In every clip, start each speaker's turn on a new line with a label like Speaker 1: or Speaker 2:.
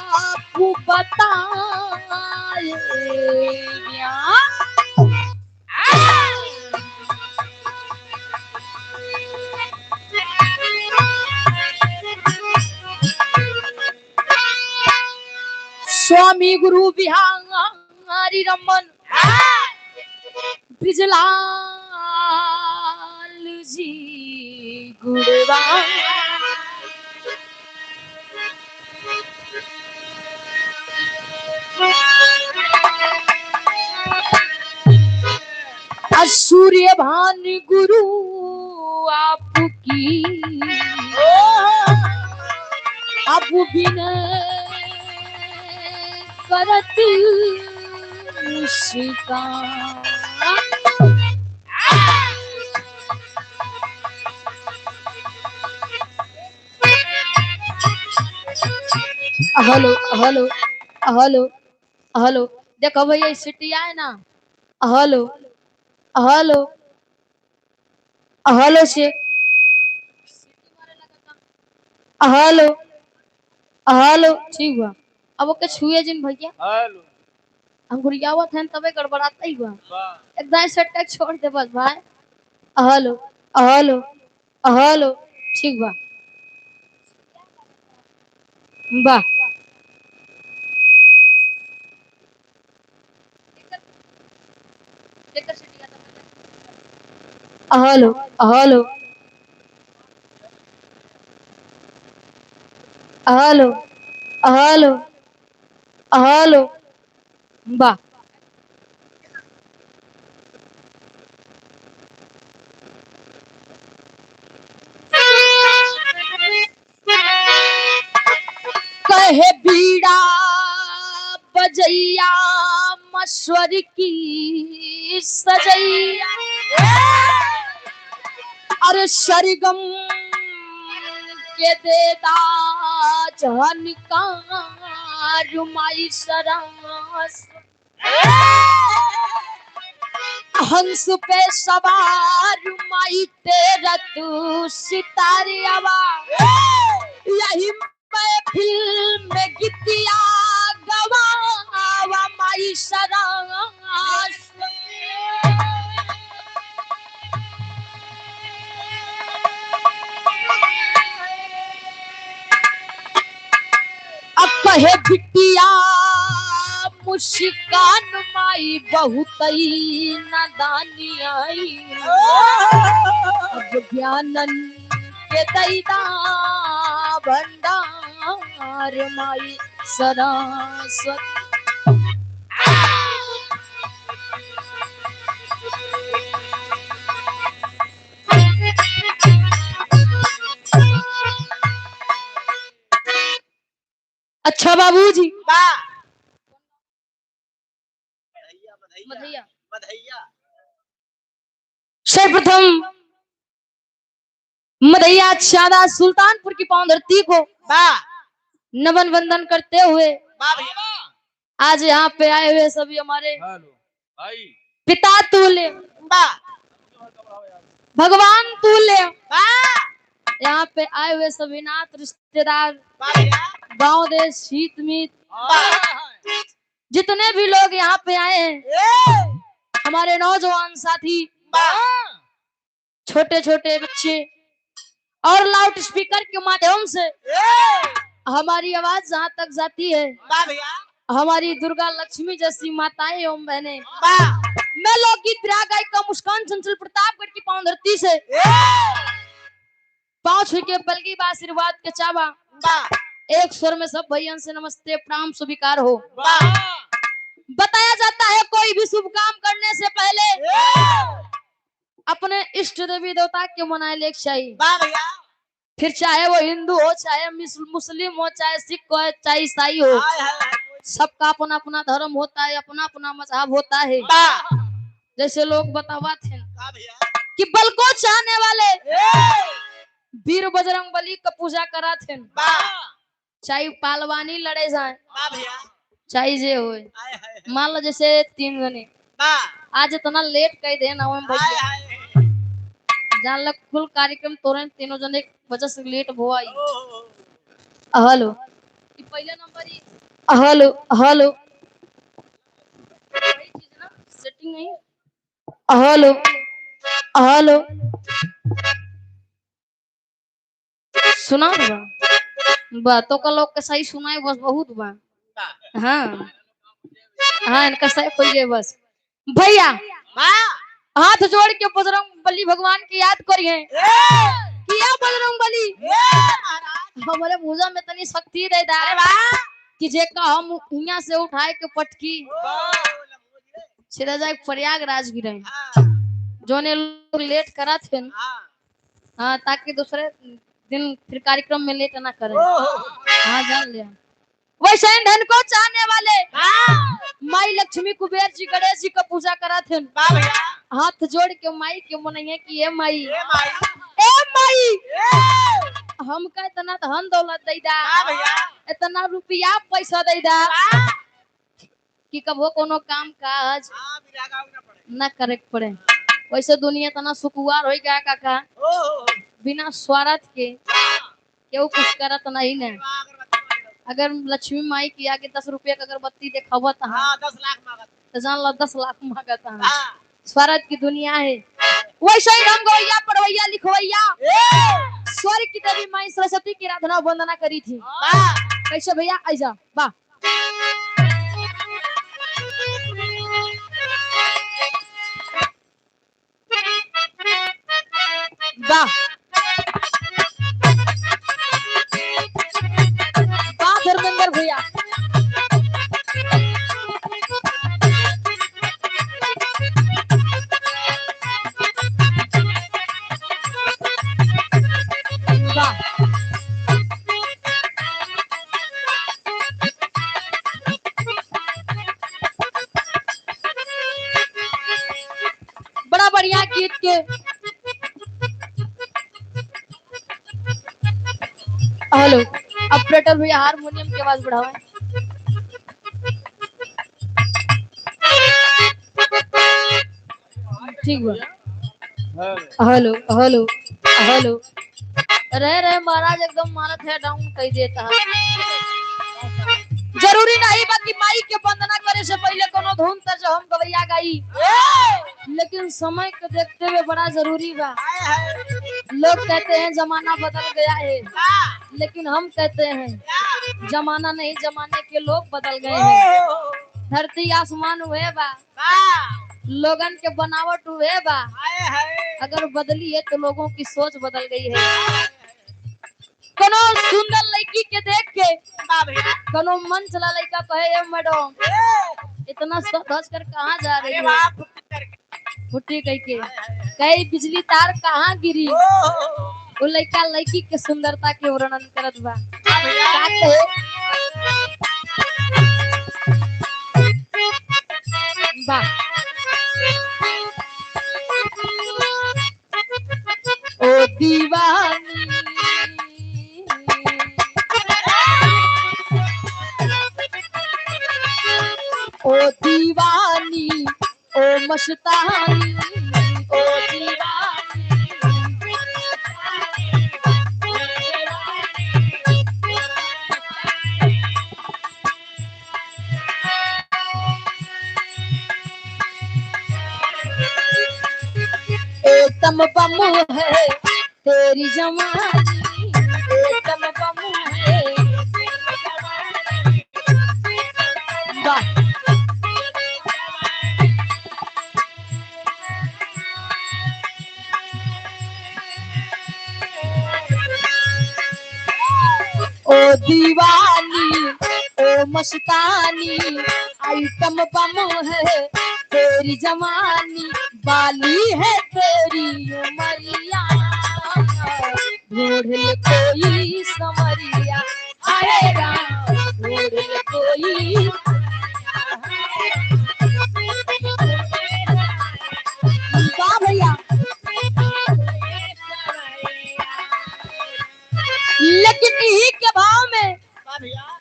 Speaker 1: आप बताए स्वामी गुरु बिहारी रमन ब्रिजलाल जी गुड़वा सूर्य भान गुरु आपकी अब विनय करत शिका हेलो हेलो हेलो हेलो देखो भैया सिटी आए ना हेलो हेलो हेलो से हेलो हेलो ठीक बा अब ओके छुए जिन भैया
Speaker 2: हेलो
Speaker 1: अंगुरियावत हैं तबे गड़बड़ाता ही बा एकदम से टैग छोड़ दे बस भाई हेलो हेलो हेलो ठीक बा बा hello hello hello hello hello बा कहे बीड़ा बजैया मस्वर की सजैया अरे सरगम के देदा झनकार माई सरस हंस पे सवार माई तेरा तू सितारे आवा यही मैं फिल्म में गीतिया गवावा माई सरस अब कहे बिटिया मुस्कान माई बहुत नादानी आई अब ज्ञानन के दैदा भंडार माई सरस्वती अच्छा बाबूजी
Speaker 2: बधैया बधैया
Speaker 1: सर्वप्रथम मदैया चादा सुल्तानपुर की पावन धरती को नमन वंदन करते हुए आज यहाँ पे आए हुए सभी हमारे पिता तुल्य भगवान तुल्य यहाँ पे आए हुए सभी नाथ रिश्तेदार गांव देश शीत मीत जितने भी लोग यहाँ पे आए हैं हमारे नौजवान साथी छोटे छोटे बच्चे और लाउड स्पीकर के माध्यम से हमारी आवाज जहाँ तक जाती है हमारी दुर्गा लक्ष्मी जैसी माताएं एवं बहनें मैं लोकगीत प्रयाग गायिका मुस्कान चंचल प्रतापगढ़ की पावन धरती से पांच के बलगी आशीर्वाद के चावा एक स्वर में सब भैया से नमस्ते प्रणाम स्वीकार हो। बताया जाता है कोई भी शुभ काम करने से पहले अपने इष्ट देवी देवता के मनाए लेक चाहिए फिर चाहे वो हिंदू हो चाहे मुस्लिम हो चाहे सिख हो चाहे ईसाई हो सबका अपना अपना धर्म होता है अपना अपना मजहब होता है। जैसे लोग बतावा थे कि बल को चाहने वाले वीर बजरंग बली का पूजा करा थे चाहे पालवानी लड़े जाए चाहे जे हो मान लो जैसे 3 जने आज इतना लेट कह दे ना भैया जान लग कुल कार्यक्रम तोरे तीनों जने वजह से लेट हुआ। हेलो पहले नंबर ही। हेलो हेलो वही चीज ना सेटिंग नहीं। हेलो हेलो सुना बातों का लोग के सही सुनाए बस बहुत बा। हाँ हाँ इनका सही खोल गए बस भैया हाथ जोड़ के बजरंग बली भगवान की याद करिए किया बजरंग बली हमारे भुजा में तनी शक्ति दे दा कि जे का हम यहाँ से उठाए के पटकी सीधा जाए प्रयागराज गिरे जो ने लोग लेट करा थे। हाँ ताकि दूसरे दिन फिर कार्यक्रम में लेट ना करें। हाँ जान लिया वैसे धन को चाहने वाले माई लक्ष्मी कुबेर जी गणेश जी का पूजा करा थे। हाथ जोड़ के माई के मनइए कि ए माई हम का इतना धन दौलत दे दा इतना रुपया पैसा दे दा कि कबो कोनो काम काज ना करे पड़े। वैसे दुनिया तना सुकुवार हो गया काका बिना स्वार्थ के केहू कुछ करत नहीं ने। अगर लक्ष्मी माई की आगे 10 रुपया का अगरबत्ती देखावत तो जान लो 10 लाख मांगत स्वार्थ की दुनिया है। वैसे ही हम गवैया पढ़वैया लिखवैया स्वर्ग की देवी माई सरस्वती की आराधना वंदना करी थी। कैसे भैया आइजा वाह वाह धर्मेंद्र भैया बड़ा बढ़िया गीत के हेलो ऑपरेटर भैया हारमोनियम की आवाज बढ़ाओ। ठीक बा हेलो हेलो हेलो रहे महाराज एकदम मानत है डाउन कह देता है। जरूरी नहीं बाकी माई के वंदना करे से पहले कोनो धुन त जो हम गवैया गाई लेकिन समय को देखते हुए बड़ा जरूरी बा। लोग कहते हैं जमाना बदल गया है लेकिन हम कहते हैं जमाना नहीं जमाने के लोग बदल गए हैं। धरती आसमान हुए बा लोगन के बनावट हुए बा अगर बदली है तो लोगों की सोच बदल गई है। कोनो सुंदर लड़की के देख के कोनो मन चला लड़का कहे मैडम इतना सज कर कहाँ जा रही है फुटी कह के कई बिजली तार कहाँ गिरी वो लड़का लड़की के सुंदरता के वर्णन करत बा। ओ दीवानी ओ दीवानी ओ मस्तानी ओ दीवानी एकदम बम है तेरी जवानी एकदम बम है। ओ दीवानी ओ मस्तानी आइटम बम है तेरी जवानी बाली है तेरी उमरिया ढूंढ कोई समरिया आएगा ढूंढ कोई भैया। लेकिन यही के भाव में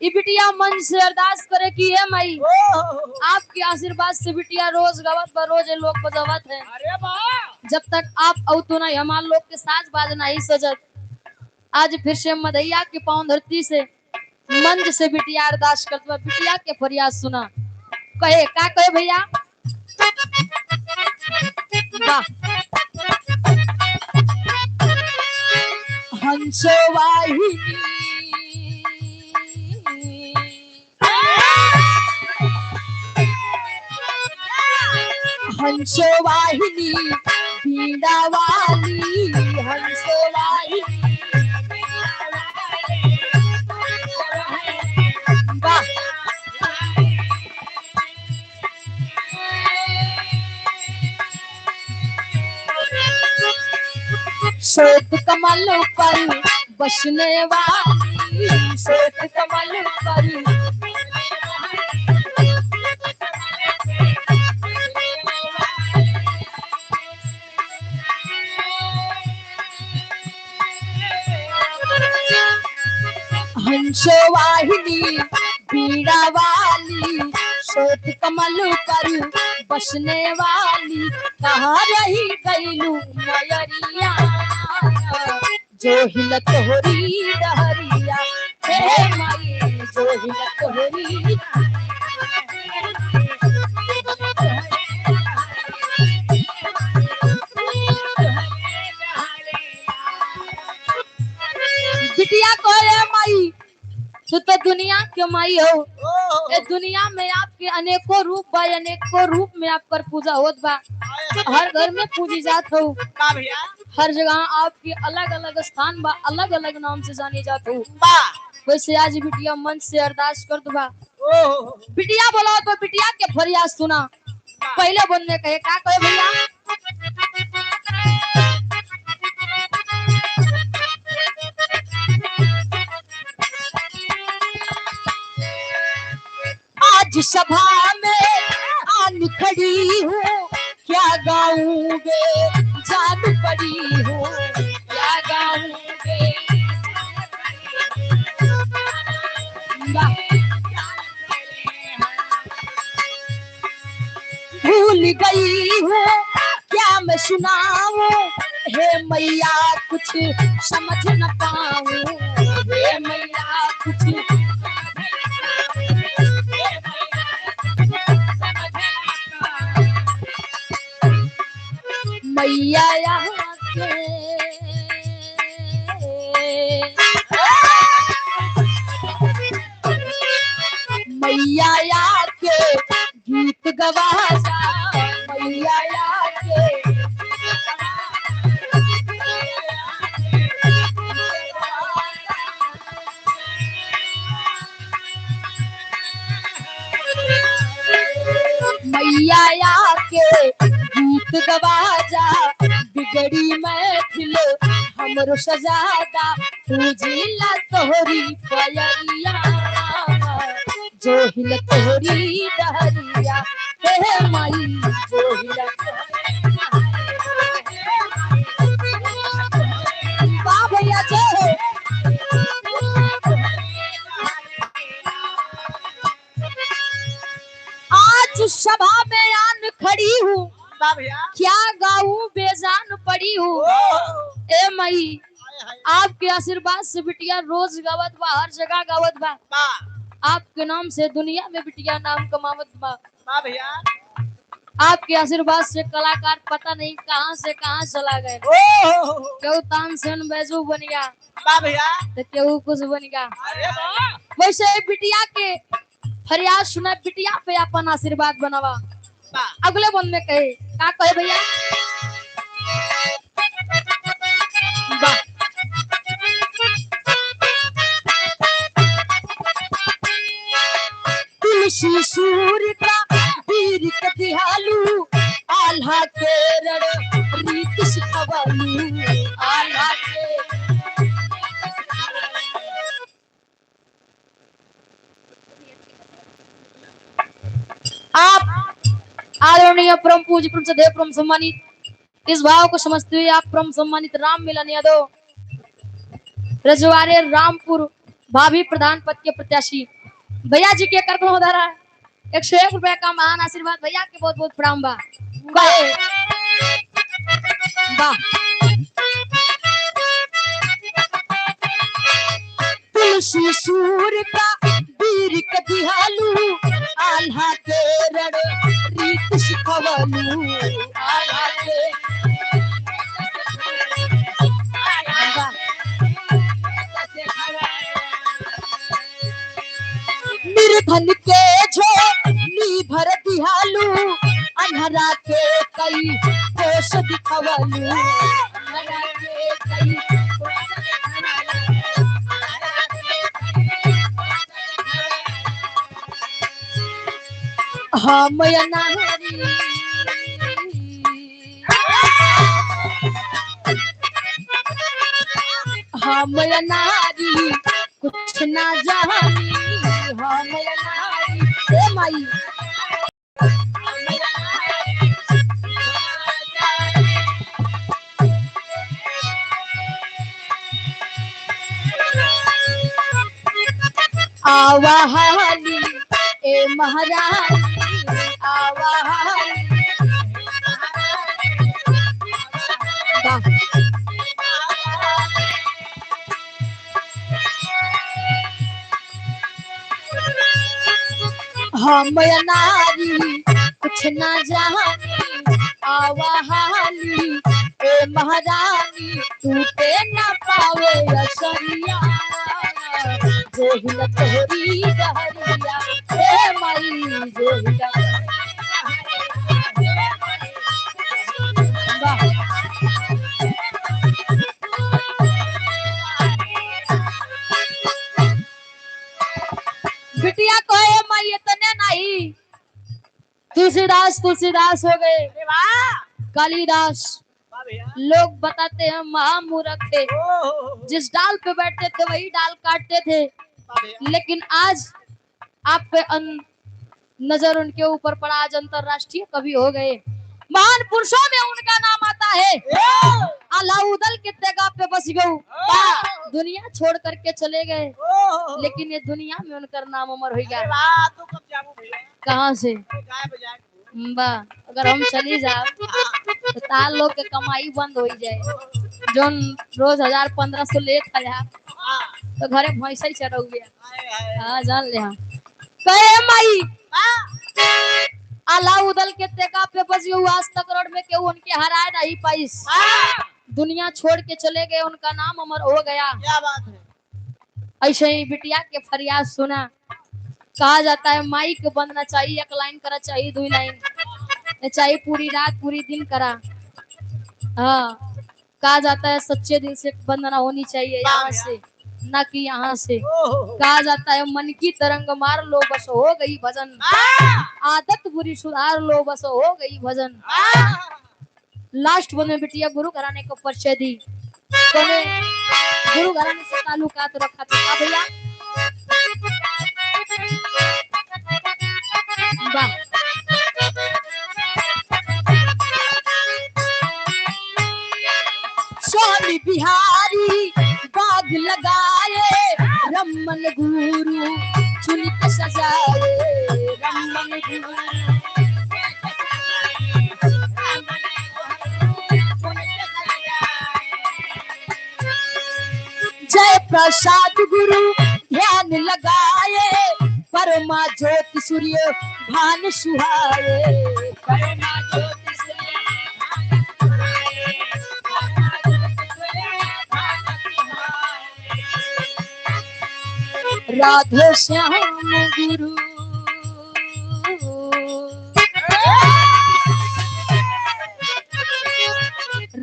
Speaker 1: ये बिटिया मन से अरदास करे कि हे माई आपके आशीर्वाद से बिटिया रोज गवत रोज लोग बजावत है। जब तक आप औतु नहीं हमारे लोग के साज बाज नहीं सजत। आज फिर से मदैया के पांव धरती से मंच से बिटिया अरदास करते बिटिया के फरियाद सुना कहे का कहे भैया हंसवाहिनी हंसवाहिनी बीड़ा वाली हंसवाहिनी श्वेत कमल पर बसने वाली श्वेत कमल पर हंसवाहिनी बीड़ा वाली श्वेत कमल पर बसने वाली कहाँ रही गईलू मयरिया जो हिलत होरी डहरिया हे माई जो हिलत होरी बिटिया को है माई तो दुनिया के माई हो। ये दुनिया में आपके अनेकों रूप बा अनेकों रूप में आप पर पूजा होत बा हर घर में पूजी जात हो हर जगह आपके अलग अलग स्थान बा अलग अलग नाम से जाने जात हो। वैसे आज बिटिया मन से अरदास कर दो बा बिटिया बोला तो बिटिया के फरियाद सुना पहले बोलने कहे का कहे भैया आज सभा में आन खड़ी हूँ क्या गाऊंगे जान पड़ी हूँ क्या गाऊंगे भूल गई हूँ क्या मैं सुनाऊं हे मैया कुछ समझ न पाऊं हे मैया कुछ मैया यहाँ के मैया यहाँ के गीत गवाजा मैया यहाँ के मैया यहाँ के गीत गवाजा बिगड़ी महफिल हमरो सजादा पूजिला तोहरी पयरिया जो हिल तोहरी डहरिया हे माई जो हिल वाह भैया जय आज सभा में आन खड़ी हूँ क्या गाऊं बेजान पड़ी हूँ ए मई आपके आशीर्वाद से बिटिया रोज गावत बा हर जगह गावत बा आपके नाम से दुनिया में बिटिया नाम कमावत बा आपके आशीर्वाद से कलाकार पता नहीं कहां से कहां चला गए क्यों तानसेन बैजू बन गया तो क्यों कुछ बन गया वैसे बिटिया के फरियाद सुना बिटिया पे अपन आशीर्वाद बनावा अगले बन में कहे का कहे भैया तुलसी सूर्य का वीर कदिहालू आल्हा केरड़ रीत सिखवालू आल्हा के आप आदरणीय परम पूज्य परम सदैव परम सम्मानित इस भाव को समझते हुए आप परम सम्मानित राम मिलन यादव रजवाड़े रामपुर भाभी प्रधान पद के प्रत्याशी भैया जी के कर हो रहा है 101 रुपए का महान आशीर्वाद भैया के बहुत बहुत प्रणाम बा वाह तुलसी सूर का वीर के दिहालू आल्हा के रड़ रीत सिखवलू आल्हा के निर्धन के झोली भर दिहालू अन्हरा के कई कोश दिखवलू अन्हरा के कई हम नारी हम नारी कुछ ना जानी हम नारी ए माई आवाहाली ए महारानी आवाहाली हम नारी कुछ ना जानी आवाहाली ए महारानी टूटे ना पावे असरिया जो हिला तोहरी डहरिया ए माई जो हिला बिटिया कहे माई इतने नहीं तुलसीदास तुलसीदास हो गए कालिदास लोग बताते हैं महामूर्ख थे जिस डाल पे बैठते थे वही डाल काटते थे लेकिन आज आप पे नजर उनके ऊपर पड़ा आज अंतरराष्ट्रीय कवि हो गए महान पुरुषों में उनका नाम आता है अलाउदल के तेगा पे बस गए दुनिया छोड़ करके चले गए लेकिन ये दुनिया में उनका नाम अमर हो गया कहाँ से बा अगर हम चली जाए तो तार लोग के कमाई बंद हो जाए जो रोज 1000-1500 लेत हजार तो घरे भैंसा ही चढ़ गया हाँ जान ले हाँ कहे माई अलाउदल के तेगा पे बस गए आज तक रोड में केहू उनके हराए नहीं पाइस दुनिया छोड़ के चले गए उनका नाम अमर हो गया क्या बात है ऐसे ही बिटिया के फरियाद सुना कहा जाता है माई को बंदना चाहिए 1 लाइन करा चाहिए 2 लाइन चाहिए पूरी रात पूरी दिन करा हाँ कहा जाता है सच्चे दिल से बंदना होनी चाहिए यहाँ से न कि यहाँ से कहा जाता है मन की तरंग मार लो बस हो गई भजन आदत बुरी सुधार लो बस हो गई भजन लास्ट में बिटिया गुरु घराने को परिचय दी गुरु घराने से ताल्लुकात रखा था भैया स्वामी बिहारी बाग लगाए रमन गुरु चुनित सजाए रमन गुरु जय प्रसाद गुरु ध्यान लगाए परमा ज्योति सूर्य भान सुहाए परमा ज्योति राधे श्याम गुरु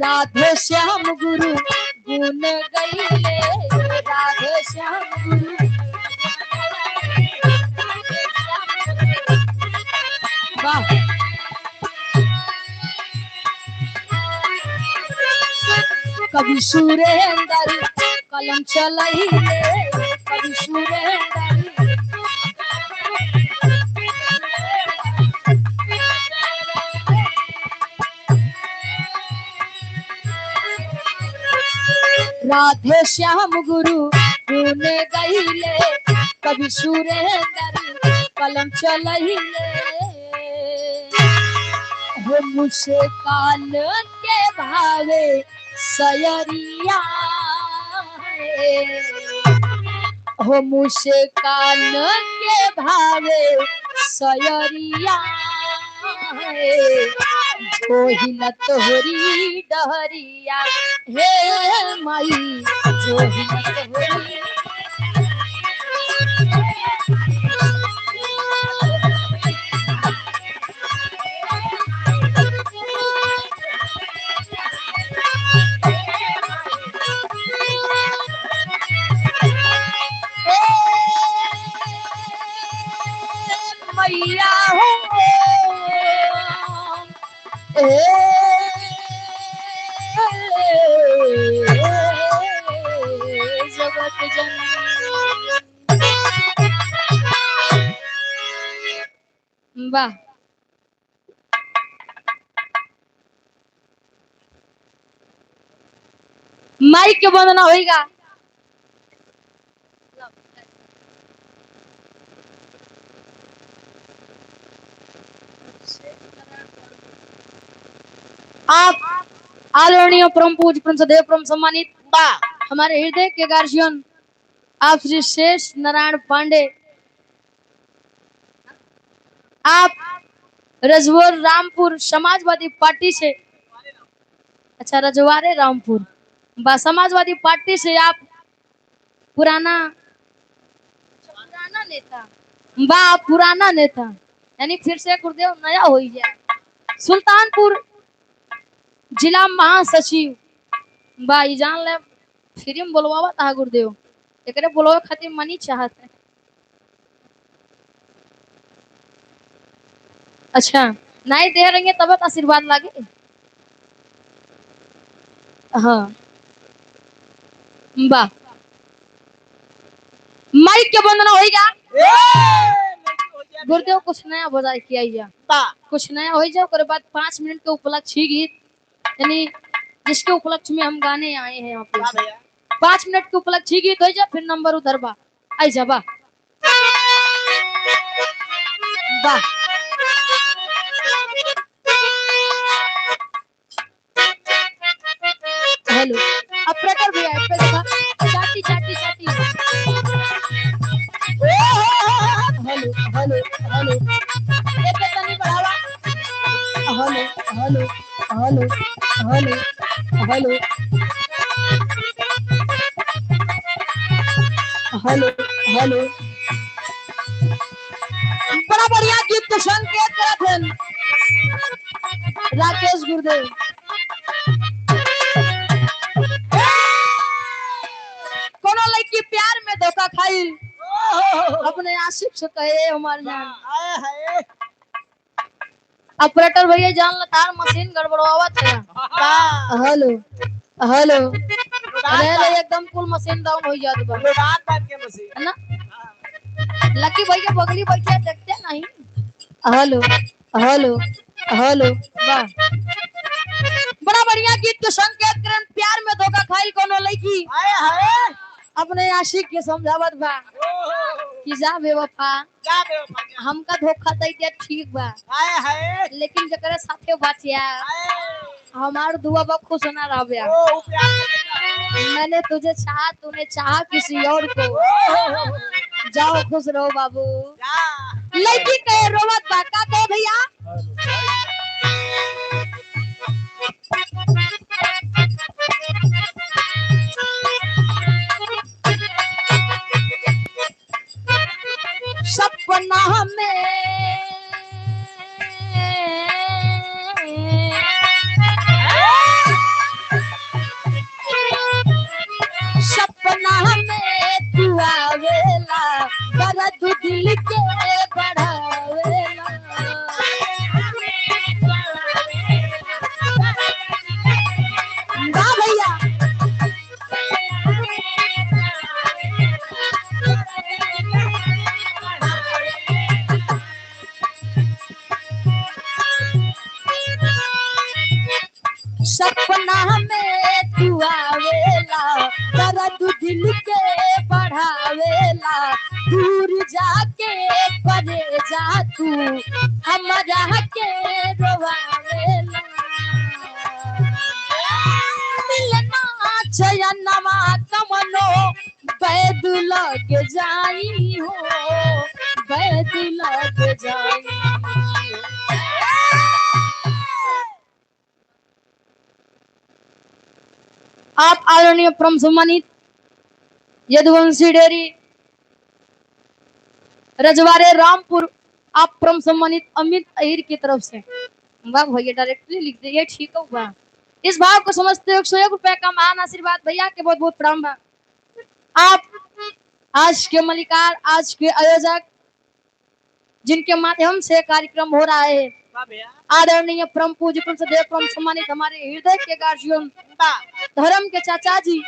Speaker 1: राधे श्याम गुरु गुण गईले राधे श्याम गुरु वाह कभी सुरेंद्र कलम चलाइले कभी सुरेंद्र राधे श्याम गुरु सुने गईले कभी सुरेंद्र कलम चलहिले हो मुझसे कान के भावे सयरिया हो मुझसे कान के भावे सयरिया जो हिलत होरी डहरिया हे माई जो हिलत होरी मैया हो जगत जननी वाह माइक के वंदना होगा आप आदरणीय परम पूज्य परम सदैव परम सम्मानित हमारे हृदय के गार्जियन आप श्री शेष नारायण पांडे आप रजवर रामपुर समाजवादी पार्टी से अच्छा रजवारे रामपुर समाजवादी पार्टी से आप पुराना नेता यानी फिर से गुरुदेव नया हो गया सुल्तानपुर जिला महासचिव बाई जान ले फ्री में बोलवावा था गुरुदेव एकरे बोलवा खातिर मनी चाहत है अच्छा नहीं दे रहेंगे तब आशीर्वाद लागे हाँ वाह माइक के वंदना होगा गुरुदेव कुछ नया बजाय किया कुछ नया हो जाए और बाद 5 मिनट के उपलक्ष्य गीत यानी जिसके उपलक्ष्य में हम गाने आए हैं यहाँ पे 5 मिनट के उपलक्ष्य गीत हो जाए फिर नंबर उधर बा आई जा बा हेलो ऑपरेटर भैया पे देखा चाटी चाटी चाटी हेलो हेलो हेलो एक तनी बढ़ावा hello hello hello hello hello hello hello बड़ा बढ़िया गीत के संकेत करत हैं राकेश गुरुदेव कोनो लड़की प्यार में धोखा खाई अपने आशिक से कहे हमारे जान ऑपरेटर भैया जान ला तार मशीन गड़बड़ावत है हेलो हेलो अरे एकदम फुल मशीन डाउन हो जात बा लोडात बात के मशीन है ना लकी भैया बगली बैठे देखते नहीं हेलो हेलो हेलो वाह बड़ा बढ़िया गीत के संकेत करन प्यार में धोखा खाइल कोनो लड़की हाय हाय अपने आशिक के समझावत बा कि जा बेवफा हमका धोखा दैते ठीक बा हाय हाय लेकिन जकरे साथे बाचिया हमार दुआ बा खुश ना रहबे मैंने तुझे चाहा तूने चाहा किसी और को जाओ खुश रहो बाबू लड़की कहे रोवत बा का कहे भैया सपना में सपना में तू आवेला दर्द दिल के बढ़ावेला वाह भैया सपना में तू आवेला दर्द दिल के बढ़ावेला दूर जाके करे जा तू हमरा के रोवावेला मिलना चयनमा कमनो बैद लग जाई हो बैद लग जाई। आप आदरणीय परम सम्मानित यदुवंशी डेयरी रजवाड़े रामपुर आप परम सम्मानित अमित अहिर की तरफ से वाह भैया डायरेक्टली लिख दिए ठीक होगा। इस भाव को समझते हो 101 रुपए का महान आशीर्वाद भैया के बहुत बहुत प्रणाम। आप आज के मलिकार आज के आयोजक जिनके माध्यम से कार्यक्रम हो रहा है आदरणीय परम पूज्य पंचदेव परम सम्मानित हमारे हृदय के गार्जियन धर्म के चाचा जी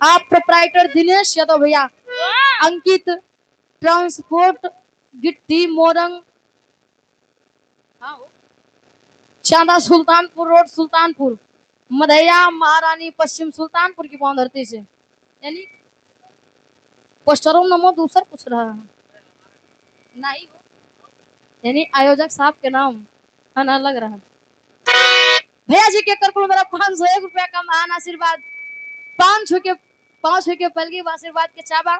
Speaker 1: आप प्रोप्राइटर दिनेश यादव भैया अंकित ट्रांसपोर्ट गिट्टी मोरंग चांदा सुल्तानपुर रोड सुल्तानपुर मधैया महारानी पश्चिम सुल्तानपुर की पावन धरती से यानी पोस्टरों नमो दूसर पूछ रहा है नहीं यानी आयोजक साहब के नाम खाना लग रहा है। भैया जी के कर मेरा 501 रुपया का महान आशीर्वाद 500 के पलगी आशीर्वाद के चाबा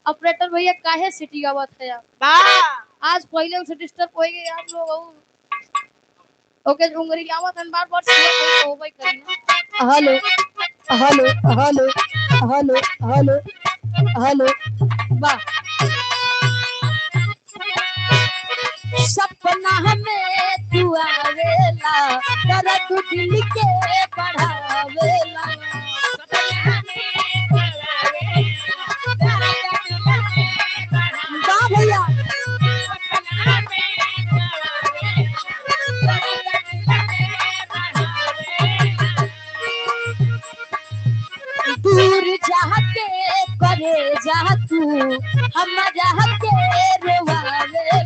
Speaker 1: ऑपरेटर भैया काहे सिटी आवत है आज पहले से डिस्टर्ब हो गए आप लोग ओके उंगरी आवत है बार हो भाई करना hello hello hello hello hello hello वाह सपना में तू आवेला दर्द दिल के बढ़ावेला वाह भैया दूर जाके करे जा तू हम जाके रोवावे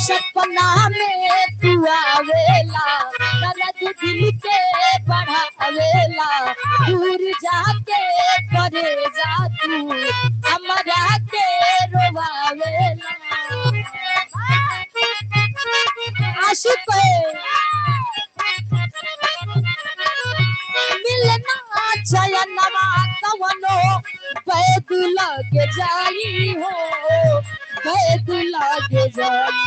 Speaker 1: सपना में तू आवेला दर्द दिल के बढ़ावेला दूर जाके करे जा तू हमरा के रोवावेला आशिक मिलना चयनमा कवनो बैद लग जाई हो बैद लग जाई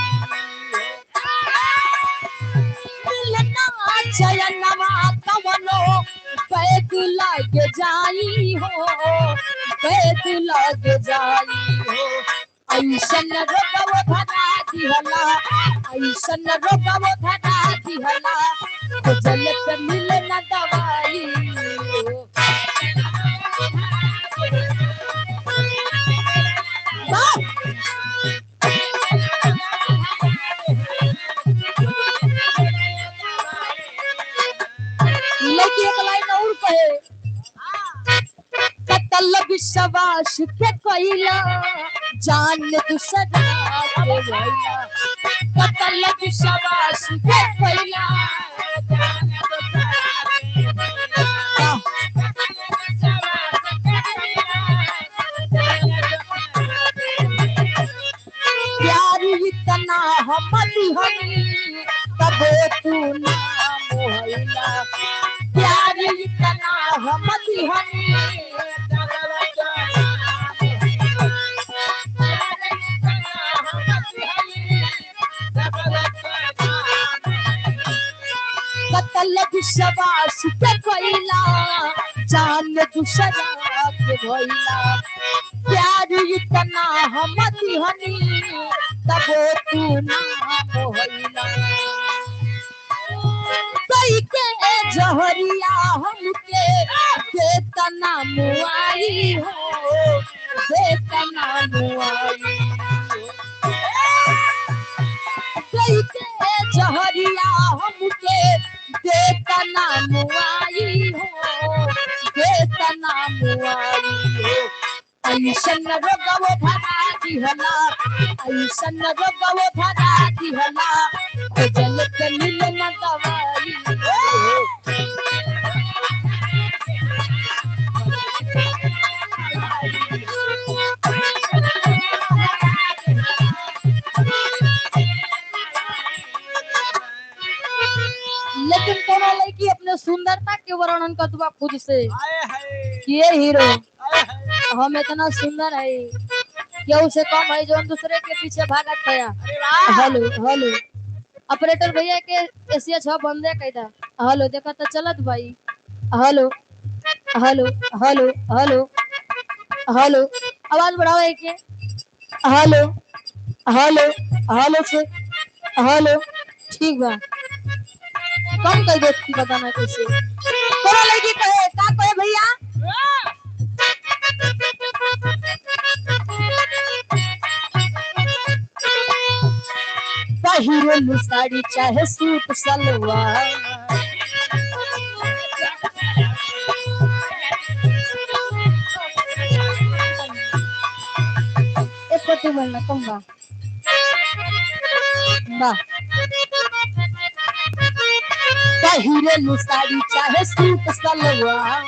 Speaker 1: मिलना चयनमा कवनो बैद लग जाई हो बैद लग जाई हो ऐसन रोगव धरा दिहला ऐसन रोगव धरा दिहला जल पे मिले न दवाई लेकिन एक लाइन और कहे कतल विश्वास के कोइला जान दूसरा के भैया कतल विश्वास के कोइला प्यार इतना हम दिहनी तब तू ना मोहला प्यार इतना हम दिहनी कतल विश्वास के कोइला जान दूसरा के भैया प्यार इतना हम दिहनी तब तू ना मोहला कई के जहरिया हमके बेतना मुआई हो बेतना मुआई कई के जहरिया हमके नाम आई हो, देता नाम आई हो। ऐसन रोगवो भगा दिहला, ऐसन रोगवो भगा दिहला, खोजल के मिले न दवाई हो। लेकिन कोनो लड़की अपने सुंदरता के वर्णन करतबा खुद से कि ये हीरो हम इतना सुंदर है, केहू से कम है जो दूसरे के पीछे भागत गया। हेलो हेलो ऑपरेटर भैया के एशिया 6 बंदे कैदा। हेलो देखा तो चलत भाई। Hello hello hello hello hello आवाज बढ़ाओ एक के। हेलो हेलो हेलो से हेलो ठीक बा कम कर दे बताना कैसे कोनो लड़की कहे का कहे भैया हीरो साड़ी चाहे सूट सलवार एक पति बोलना कम बा हीरो साड़ी चाहे सूट सलवार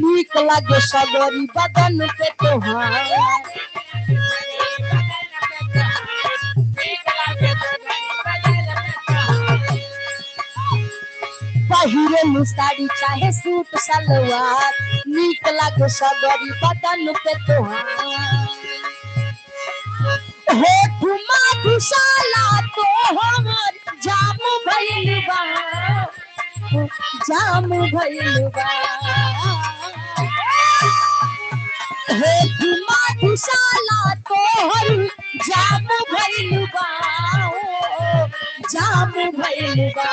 Speaker 1: नीक लागे सगरी बदन पे तोहार हीरो साड़ी चाहे सूट सलवार नीक लागे सगरी बदन पे तोहार होठ मधुशाला तो हमर जाम भइल बा जाम भइल बा होठ मधुशाला तोहर जाम भइल बा जाम भइल बा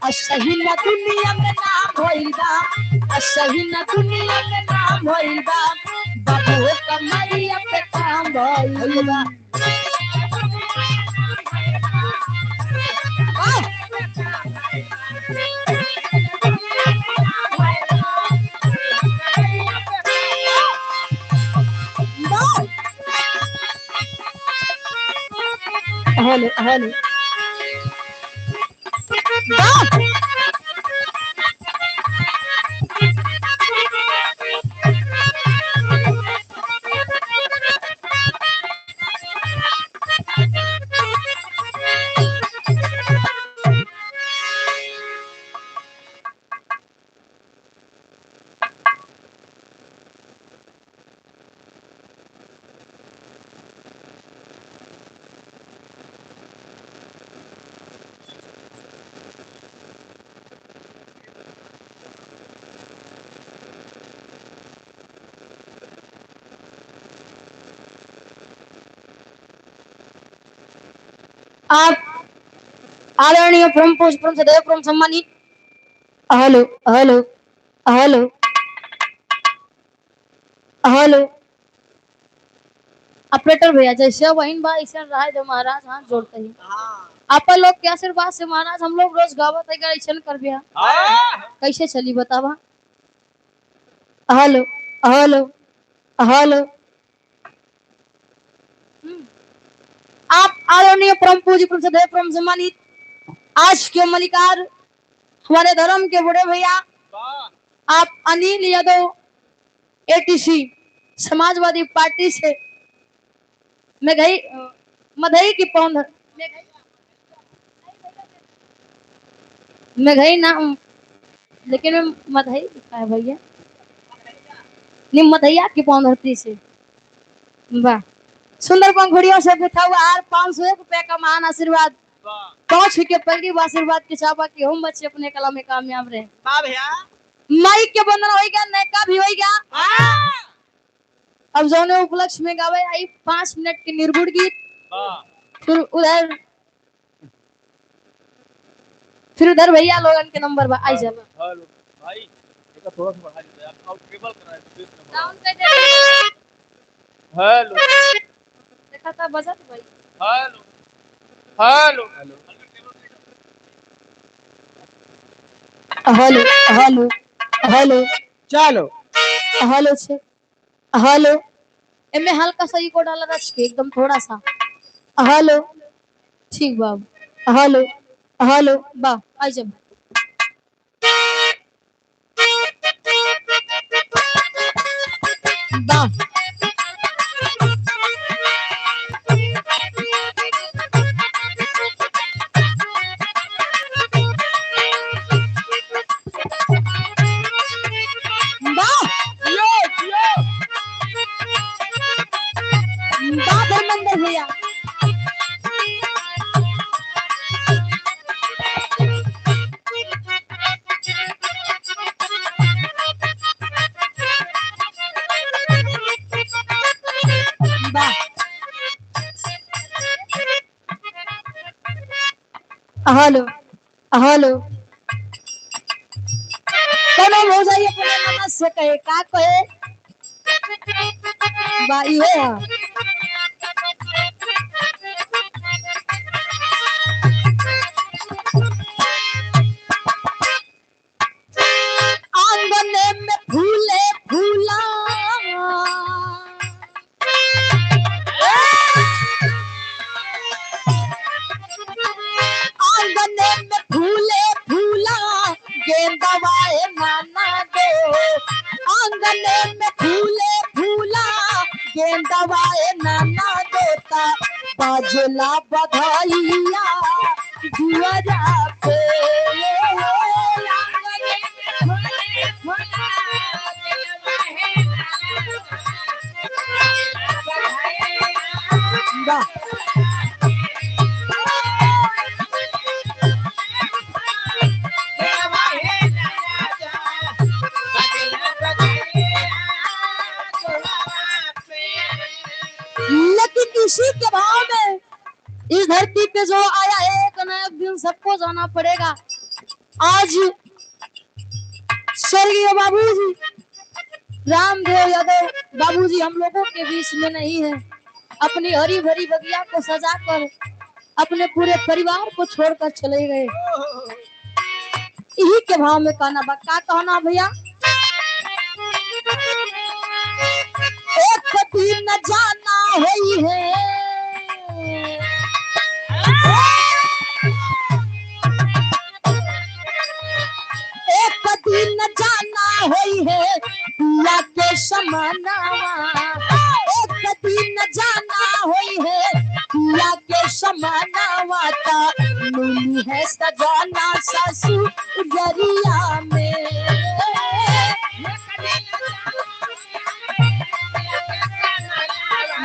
Speaker 1: असही न दुनिया में नाम होइल बा असही न दुनिया में नाम होइल बा बाबू कमरिया पे काम होइल बा हेलो हेलो आप आदरणीय परम पूज्य परम सदैव परम सम्मानित hello hello hello hello operator भैया जैसे बहन बा ऐसे रहा जो महाराज हाथ जोड़ते ही आप लोग के आशीर्वाद से महाराज हम लोग रोज गावत है ऐसा कर दिया कैसे चली बतावा हेलो हेलो हेलो आप आदरणीय परम पूज्य परम सदैव परम सम्मानित आज के मलिकार हमारे धर्म के बड़े भैया आप अनिल यादव एटीसी समाजवादी पार्टी से मधई की पौंध मेघई नाम लेकिन मधई है भैया मधैया की पौंधरती से वाह सुंदर पंखुड़ियों से बिठा हुआ हार 501 रुपए का महान आशीर्वाद 5 के पगड़ी आशीर्वाद के चापा की हम बच्चे अपने कला में कामयाब रहे माई के बंधन हो गया नैका भी हो गया अब जोने उपलक्ष्य में गावे आई 5 मिनट की निर्गुण गीत फिर उधर भैया लोगन के नंबर आई जा
Speaker 2: थोड़ा सा बढ़ा दीजिए आप आउट टेबल कर रहे हैं
Speaker 1: डाउन पे दे।
Speaker 2: हेलो
Speaker 1: देखा था बजट भाई।
Speaker 2: Hello hello
Speaker 1: hello hello hello
Speaker 2: चलो
Speaker 1: हेलो से हेलो एमे हल्का सा इको डाला रच के एकदम थोड़ा सा हेलो ठीक बाबू हेलो हेलो बा आई जब बा बा
Speaker 2: यो यो
Speaker 1: बा धर्मेंद्र भैया बा हेलो हेलो कोनो हो जाइए अपने नमस से कहे का कहे बा ये आंगन में फूले फूला आंगन में फूले फूला गेंदवाए नाना दो आंगन में फूले फूला गेंदवाए नाना देता बाजला बधाइया दुआरा पे वाह लेकिन इसी के भाव में इस धरती पे जो आया है एक न एक दिन सबको जाना पड़ेगा। आज स्वर्गीय बाबूजी रामदेव यादव बाबूजी हम लोगों के बीच में नहीं है। अपनी हरी भरी बगिया को सजाकर अपने पूरे परिवार को छोड़कर चले गए। यही के भाव में कहना बक्का कहना भैया एक दिन न जाना होई है एक दिन न जाना होई है पिया के समानावा एक दिन न जाना होई है पिया के समानावा ता मिली है सजाना ससुरिया में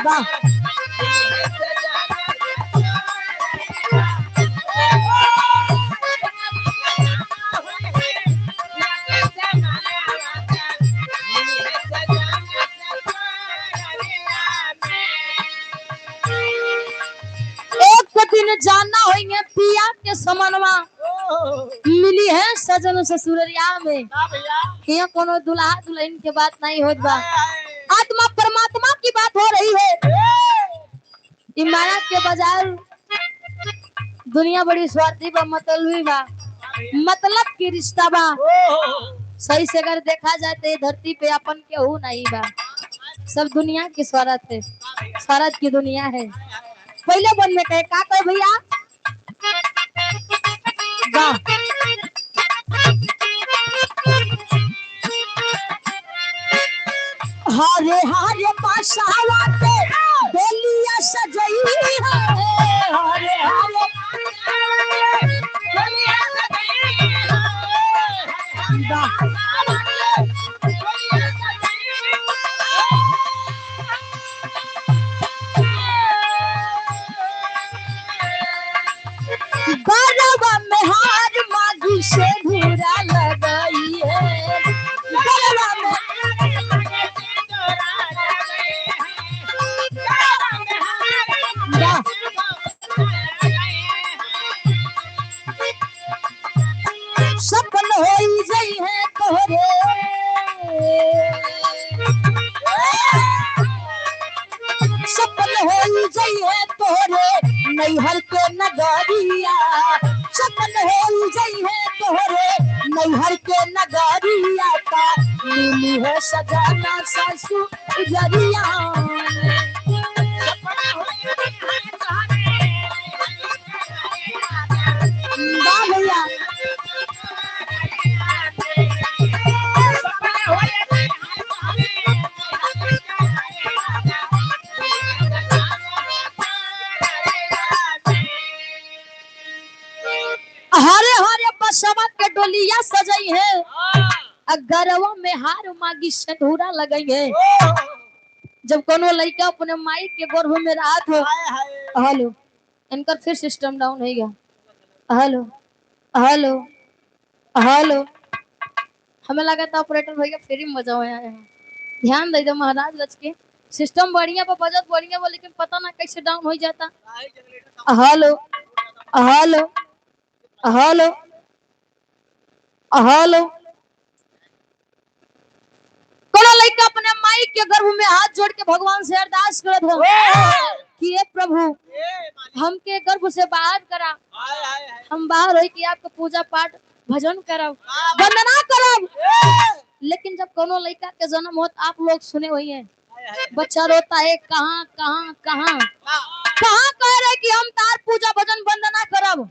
Speaker 1: वाह एक दिन जाना होंगे पिया के समनवा मिली है सजन ससुरिया में यहाँ कोनो दुल्हा दुल्हन के बात नहीं होत बा आत्मा परमात्मा की बात हो रही है। ये माया के बाजार दुनिया बड़ी स्वार्थी बा मतलबी बा मतलब की रिश्ता बा सही से अगर देखा जाए तो धरती पे अपन केहू नहीं बा सब दुनिया की स्वार्थ है स्वार्थ की दुनिया है। पहले बन में कहे का कहे भैया हारे हारे पाशावा के बेलिया सजई है हारे हारे बेलिया सजई गरबा में हार मागी से भूरा लगाई है गरबा में सपन होई जई है तो नैहर के नगरिया चमन हो गई है तोहरे नैहर के नगरिया का नीली है सजाना सासू जरिया भैया हरे हरे बसवा के डोलिया सजई है गरवा में हार मागी सिंदूरा लगई है जब कोनो लड़का अपने माई के गर्भ में रात हो हेलो इनका फिर सिस्टम डाउन हो गया हेलो हेलो हेलो हमें लगा था ऑपरेटर भैया फ्री में मजा आया है ध्यान दे दो महाराज रच के सिस्टम बढ़िया पर बजट बढ़िया पर लेकिन पता ना कैसे डाउन हो जाता हेलो हेलो हेलो हेलो कोनो लड़का अपने माई के गर्भ में हाथ जोड़ के भगवान से अरदास करत हो कि हे प्रभु हमके गर्भ से बाहर करा हम बाहर होई कि आपका पूजा पाठ भजन करब वंदना करब लेकिन जब कोनो लड़का के जन्म होत आप लोग सुने हुई हैं बच्चा रोता है कहाँ कहाँ कहाँ कहाँ कह रहे कि हम तार पूजा भजन वंदना करब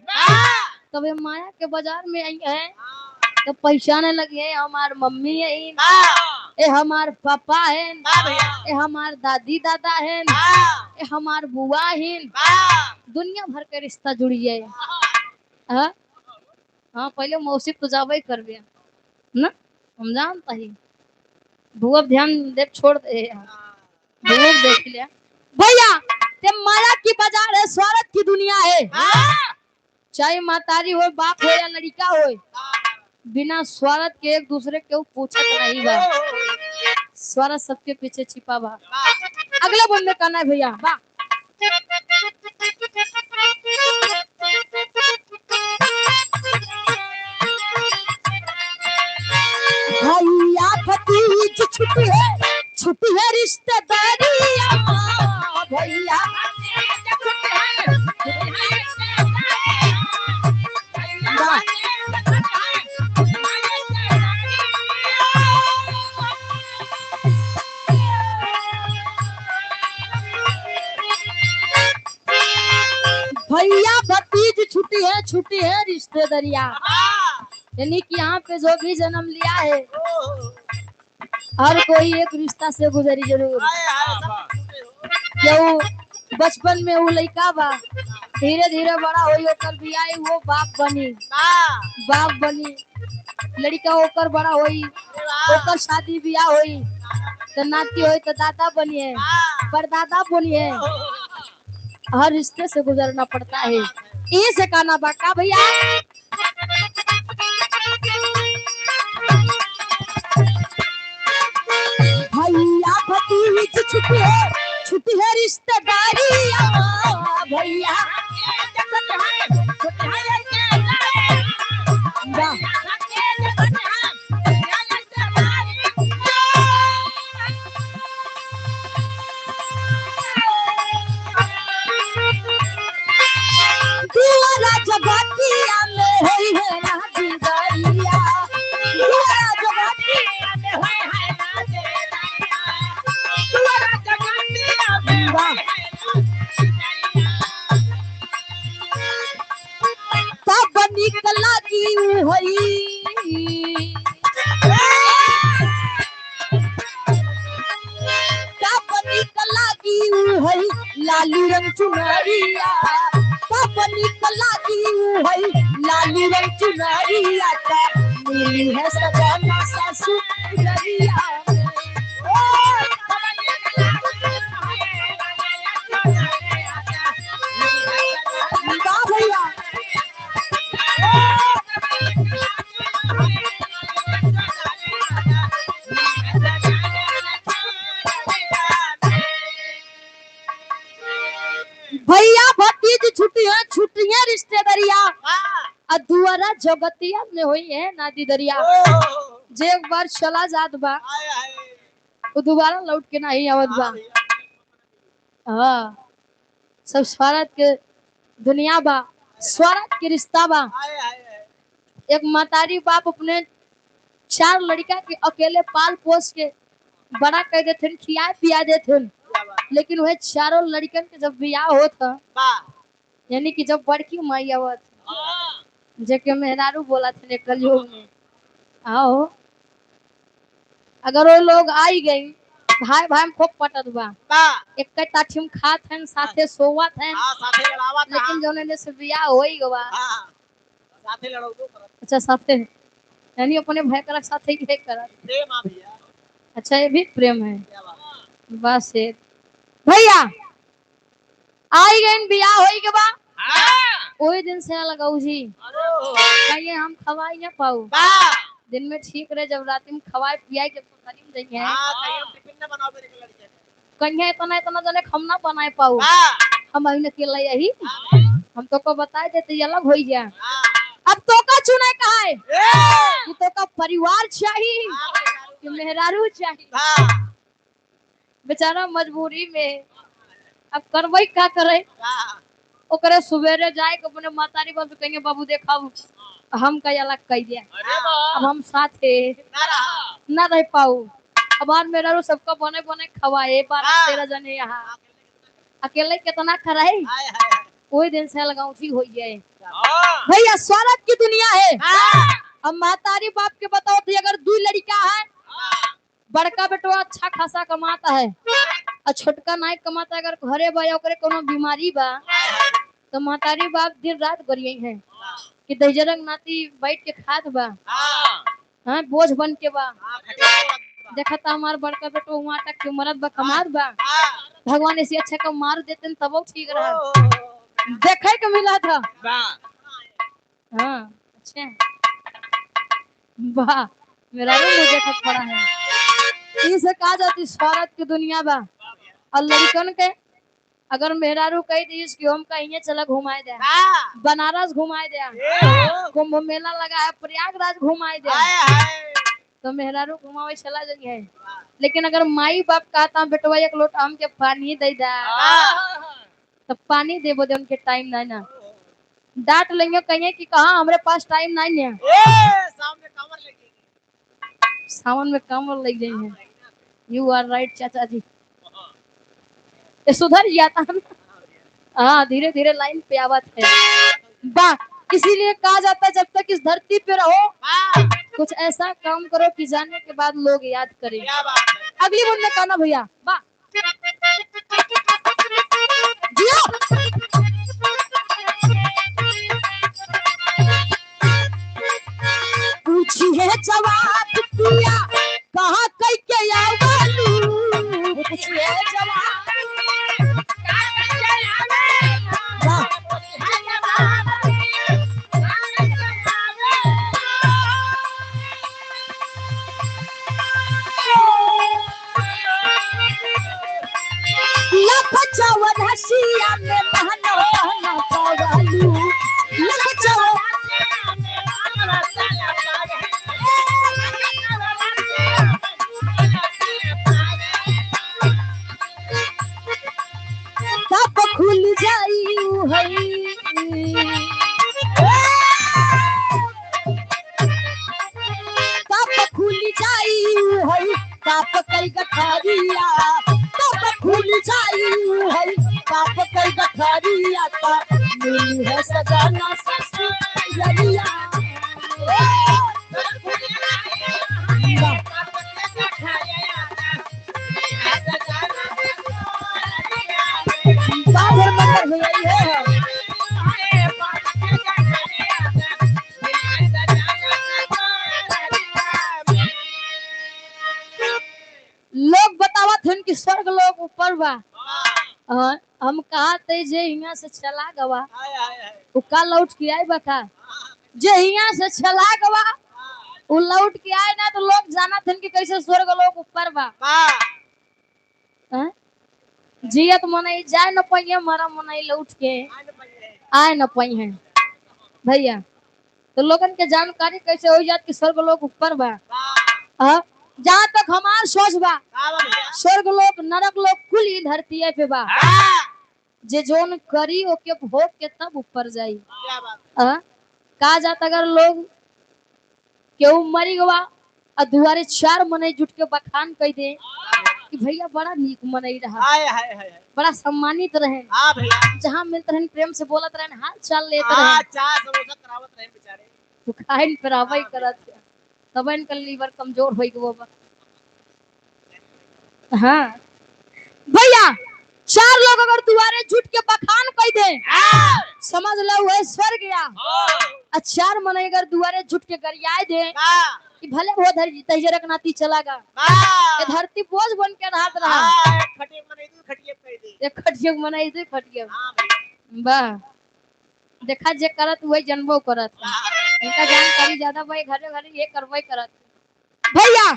Speaker 1: तब माया के बाजार में आई है तो पहचाने लगी है हमार मम्मी है ए हमार पापा है ए हमार दादी दादा है ए हमार बुआ है दुनिया भर के रिश्ता जुड़ी है हाँ हाँ पहले मौसी तो जावे करबे ना हम जानता ही बुआ ध्यान दे छोड़ दे बुआ देख लिया भैया ते माया की बाजार है स्वार्थ की दुनिया है चाहे मातारी हो बाप हो या लड़का हो बिना स्वार्थ के एक दूसरे के पूछत नहीं बा स्वार्थ सबके पीछे छिपा बा अगले बंदे का ना भैया बा भैया भतीज छुट्टी है रिश्तेदारियां भैया भैया भतीज छुट्टी है रिश्तेदारिया यानी कि यहाँ पे जो भी जन्म लिया है हर कोई एक रिश्ता से गुजरी जरूर जो बचपन में वो लड़का बा धीरे धीरे बड़ा होई ओकर बियाह वो बाप बनी लड़का होकर बड़ा होई ओकर शादी बियाह होई तो नाती होई तो दादा बनिए परदादा बनिए हर रिश्ते से गुजरना पड़ता है ये से कहना बाका भैया भैया भतीज छुट्टी है रिश्तेदारियां भैया जगतिया में होई है नाचीदारिया दुआरा जगतिया में होई है नाचीदारिया दुआरा जगतिया में तब निकला की होई तब निकला की होई लाली रंग चुनरिया निकला की है लाली रंग चुनरिया का नीली है सजाना सासू जरिया भैया भैया भतीज छुट्टियां रिश्तेदारिया दुआरा जगतिया में हुई है नादी दरिया जे एक बार चला जात बा वो दोबारा लौट के नहीं आवत बा हाँ सब स्वार्थ के दुनिया बा, स्वर्ग के रिश्ता बा। एक मतारी बाप अपने 4 लड़का के अकेले पाल पोस के बड़ा कर देते, खिया पिया देते, लेकिन वह चारों लड़कन के जब बियाह होता, यानी कि जब बड़की माई आवत, जेके मेहरारू बोला थे कलयुग में, आओ अगर वो लोग आई गई, भाई भाई में खूब पटत बा, एक ताठी में खात हैं, साथे सोवत हैं, लेकिन जो ने से बियाह होई गवा, अच्छा साथे, यानी अपने भाई का साथे ही करत। अच्छा ये भी प्रेम है। बस ये भैया आई गई, बियाह होई के बा, वही दिन से लगाऊ जी कहिए हम खवाई ना पाऊ, दिन में ठीक रहे, जब रात में खवाए पियाए के तो करीम देंगे कन्या इतना इतना जने हम ना बनाए पाऊ, हम अभी अकेला यही, हम तो को बताए देते अलग हो गया। अब तो का चुनाव कहा है कि तो का परिवार चाहिए कि मेहरारू चाहिए, बेचारा मजबूरी में अब करवाई क्या करे, ओकरे सुबेरे जाए के अपने मातारी बाबू से कहेंगे बाबू देखा हम कई अलग कह दिया, अब हम साथे ना रह पाऊ, अब आज मेरा सबका बने बने खवाए 12-13 जने यहाँ अकेले कितना कराए, वही दिन से लगाऊ ठीक हो गए भैया, स्वार्थ की दुनिया है। अब मातारी बाप के बताओ थी, अगर 2 लड़का है, बड़का बेटवा अच्छा खासा कमाता है और छोटका नाइक कमाता है, अगर घरे बा या ओकरे कोनो बीमारी बा तो मातारी बाप दिन रात गरिए हैं कि दहजरंग नाती बैठ के खात बा, हाँ बोझ बन के बा, देखा था हमार बड़का बेटो वहाँ तक के मरद बा कमात बा, भगवान ऐसी अच्छा का मार देते तब ठीक रहा, देखे के मिला था। हाँ अच्छा वाह, मेरा भी मुझे खत पड़ा है। इसे कहा जाती स्वार्थ की दुनिया बा, और लड़कन के अगर मेहरारू कही दी कि हम कहीं चला घुमाए दे, बनारस घुमाए दे, कुंभ मेला लगा है प्रयागराज घुमाए दे, तो मेहरारू घुमावे चला जाइए, लेकिन अगर माई बाप कहता बेटवा एक लोटा हमके पानी दे दा, तब पानी देबो दे उनके टाइम नहीं ना, डांट लेंगे कहिए कि कहा हमारे पास टाइम नहीं है, सावन में कमर लग गई है। यू आर राइट चाचा जी, ये सुधर जाता है, हाँ धीरे धीरे लाइन पे आवत है बा, इसीलिए कहा जाता है जब तक इस धरती पे रहो कुछ ऐसा काम करो कि जाने के बाद लोग याद करें। अगली बोल में कहना भैया बा पूछिए जवाब दिया कहाँ कई के आवालू, पूछिए जवाब लखचवन हसिया में महनो महनो पावालू, लखचवन कब खुल जाई हई, कब खुल जाई हई कब कई गठरिया, कब खुल जाई हई कब कई गठरिया, का मिली है सजाना ससुरिया, बाहर मगर हो गई है। लोग बतावत हन कि स्वर्ग लोग ऊपर बा, हम कहा थे जे यहाँ से चला गवा वो का लौट के आए बका, जे यहाँ से चला गवा वो लौट के आए ना, तो लोग जाना थे कि कैसे स्वर्ग लोग ऊपर बा, जियत मनाई जाए न पाइए, मरा मनाई लौट के आए न पाई है भैया, तो लोगन के जानकारी कैसे हो जात कि स्वर्ग लोग ऊपर बा। जहाँ तक हमार सोच बा, स्वर्ग लोग नरक लोग कुल ही धरती पे बा, जे जोन करी ओके भोग के तब ऊपर जाई।
Speaker 2: क्या बात
Speaker 1: कहा जाता अगर लोग केहू मरी गवा और दुआरे 4 मने जुट के बखान कह दे कि भैया बड़ा नीक मनई रहा,
Speaker 2: हाय हाय हाय
Speaker 1: बड़ा सम्मानित रहे,
Speaker 2: हाँ भैया
Speaker 1: जहाँ मिलते रहे प्रेम से बोलत रहे, हाल चाल लेते
Speaker 2: हाँ
Speaker 1: रहे,
Speaker 2: चाय समोसा करावत रहे बेचारे
Speaker 1: तो खाइन पर आवई करत तब इनका लीवर कमजोर हो गो। हाँ भैया 4 लोग अगर दुआरे जुट के बखान कह दे समझ लो वह स्वर्ग गया। और 4 मने अगर दुआरे जुट के गरियाए दे कि भले वो तजरक नाती चलागा, ये धरती बोझ बन के रहत रहा।
Speaker 2: खटिए मने दू खटिए पे दे
Speaker 1: एक खटिए मनाई दे खटिए
Speaker 2: हां भैया
Speaker 1: वाह देखा जे करत वही जनबो करत इनका जानकारी ज्यादा भाई घरे घरे ये करबई करत भैया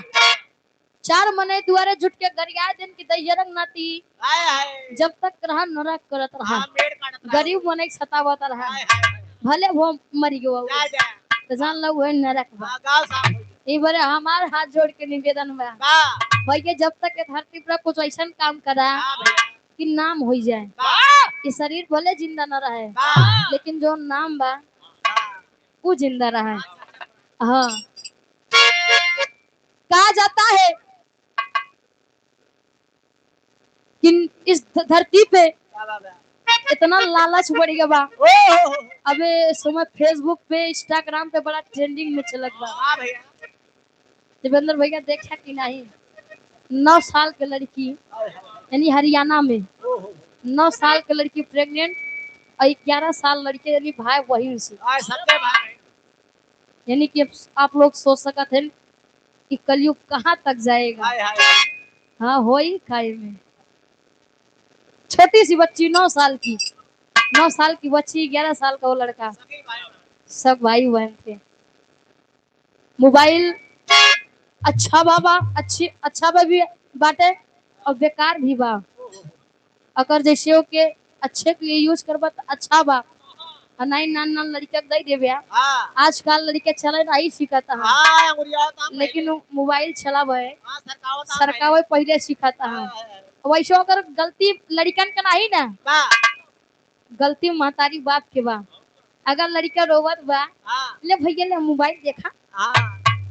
Speaker 1: 4 मने दुआरे जुट के गरिया दिन की तजरक नाती
Speaker 2: हाय हाय
Speaker 1: जब तक रहा नरक करत रहा,
Speaker 2: हां मेड़ काटत रहा
Speaker 1: गरीब मने के सतावत रहा,
Speaker 2: हाय हाय
Speaker 1: भले वो मरी गयो
Speaker 2: जा जा
Speaker 1: तो जान लो वही नरक बा।
Speaker 2: हां गांव साफ हो
Speaker 1: ई बारे हमार हाथ जोड़ के निवेदन बा
Speaker 2: वाह
Speaker 1: भैया जब तक के धरती पर कुछ ऐसा काम करा
Speaker 2: हां भैया
Speaker 1: कि नाम हो जाए,
Speaker 2: वाह
Speaker 1: कि शरीर भले जिंदा न रहे
Speaker 2: वाह
Speaker 1: लेकिन जो नाम बा वो जिंदा रहा। हाँ कहा जाता है कि इस धरती पे
Speaker 2: क्या बात है
Speaker 1: इतना लालच बढ़ गया बा,
Speaker 2: ओ
Speaker 1: अबे समय फेसबुक पे इंस्टाग्राम पे बड़ा ट्रेंडिंग में चलत बा।
Speaker 2: हां भैया
Speaker 1: देवेंद्र भैया देखा कि नहीं 9 साल के लड़की
Speaker 2: हाय हाय
Speaker 1: यानी हरियाणा में
Speaker 2: ओहो
Speaker 1: 9 साल की लड़की प्रेग्नेंट और 11 साल लड़के यानी भाई बहन से,
Speaker 2: हाय सत्य भाई
Speaker 1: यानी कि आप लोग सोच सकते हैं कि कलयुग कहाँ तक जाएगा।
Speaker 2: हाय हाय
Speaker 1: हाँ हो ही खाए में छोटी सी बच्ची 9 साल की, 9 साल की बच्ची 11 साल का वो लड़का,
Speaker 2: सभी भाई
Speaker 1: सब भाई बहन थे। मोबाइल अच्छा बाबा अच्छा बा भी बाटे और बेकार भी बा। अगर जैसे हो के अच्छे के लिए यूज करबा तो अच्छा बा और नहीं नान नान लड़का दे देबे।
Speaker 2: हां
Speaker 1: आजकल लड़के चले नहीं सीखता है
Speaker 2: हां अंगुरिया काम
Speaker 1: लेकिन वो मोबाइल चलावे
Speaker 2: हां सरकावत
Speaker 1: सरकावे पहले सिखाता है। वैसे अगर गलती लड़कन का नहीं ना
Speaker 2: वाह
Speaker 1: गलती महतारी बाप के बा। अगर लड़का रोवत बा
Speaker 2: हां
Speaker 1: ले भैया ले मोबाइल देखा
Speaker 2: हां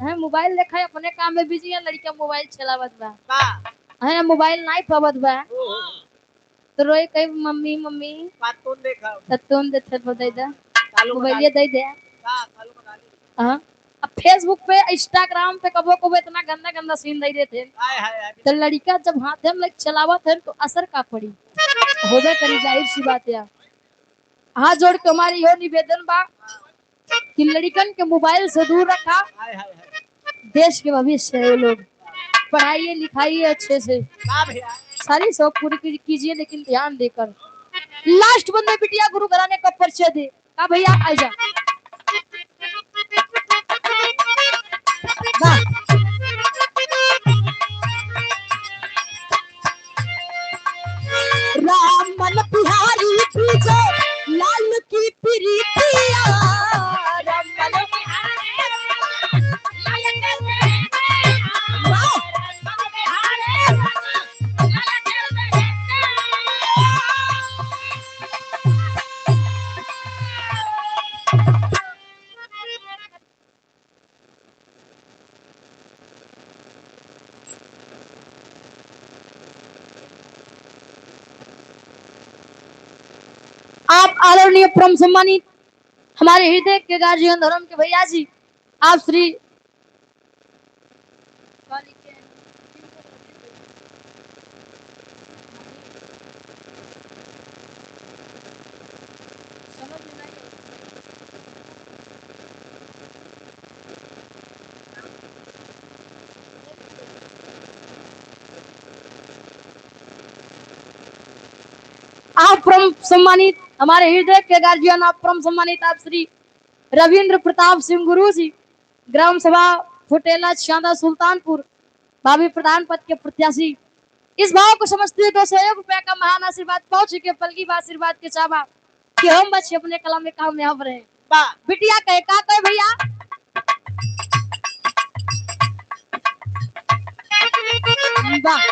Speaker 1: है, मोबाइल देखा अपने काम में बिजी है, लड़का मोबाइल चलावत बा
Speaker 2: वाह
Speaker 1: है, मोबाइल नहीं पावत बा तो रोए कहीं मम्मी मम्मी
Speaker 2: पातून देखा
Speaker 1: तत्तून देते बदई दे
Speaker 2: चालू
Speaker 1: मोबाइल दे दे।
Speaker 2: हां चालू बना ली
Speaker 1: हाँ अब फेसबुक पे इंस्टाग्राम पे कबो कबो इतना गंदा गंदा सीन दे देते
Speaker 2: हाय हाय
Speaker 1: तो लड़का जब हाथ में लाइक चलावत है तो असर का पड़ी हो जाए करी जाहिर सी बात है। हाथ जोड़ के हमारी यो निवेदन बा कि लड़कन के मोबाइल से दूर रखा,
Speaker 2: हाय हाय
Speaker 1: देश के भविष्य है वो लोग पढ़ाइए लिखाइए अच्छे से
Speaker 2: हां भैया
Speaker 1: सारी सब पूरी कीजिए लेकिन ध्यान देकर। लास्ट बंदे बिटिया गुरु घराने का परिचय दे का भैया आ जा राम मन बिहारी पीछे लाल की प्रीतिया राम मन आप आदरणीय परम सम्मानित हमारे हृदय के गार्जियन धर्म के भैया जी आप श्री आप परम सम्मानित हमारे हृदय के गार्जियन आप परम सम्मानित आप श्री रविंद्र प्रताप सिंह गुरु जी ग्राम सभा फुटेला चांदा सुल्तानपुर भावी प्रधान पद के प्रत्याशी इस भाव को समझते हुए 201 रुपया का महान आशीर्वाद पहुंच के पलगी आशीर्वाद के चाहवा कि हम बच्चे अपने कला में कामयाब रहे। बिटिया कहे का कहे भैया वाह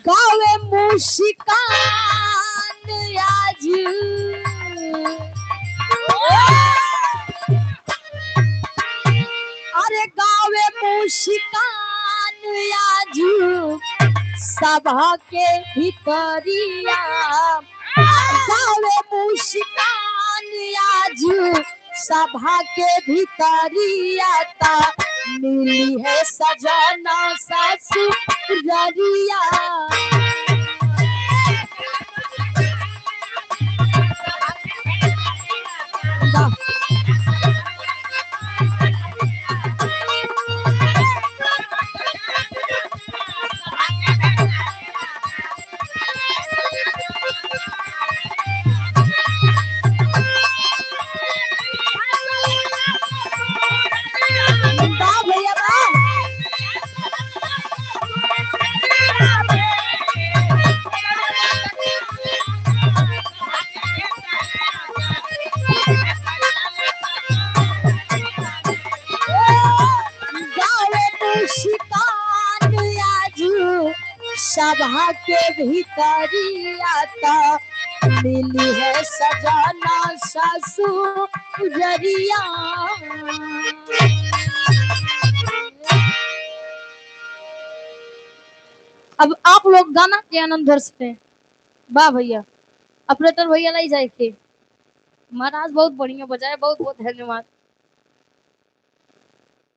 Speaker 1: गावे मुस्कान आज अरे गावे मुस्कान आज सभा के भितरिया गावे मुस्कान आज सभा के भितरिया ता मिली है सजना ससुररिया भैया बा गावे मुस्कान आजू सभा के भीतरिया ता मिली है सजना ससुररिया। अब आप लोग गाना के आनंद भर सकते हैं। वाह भैया, ऑपरेटर भैया लाई जाए के महाराज बहुत बढ़िया बजाए, बहुत बहुत धन्यवाद।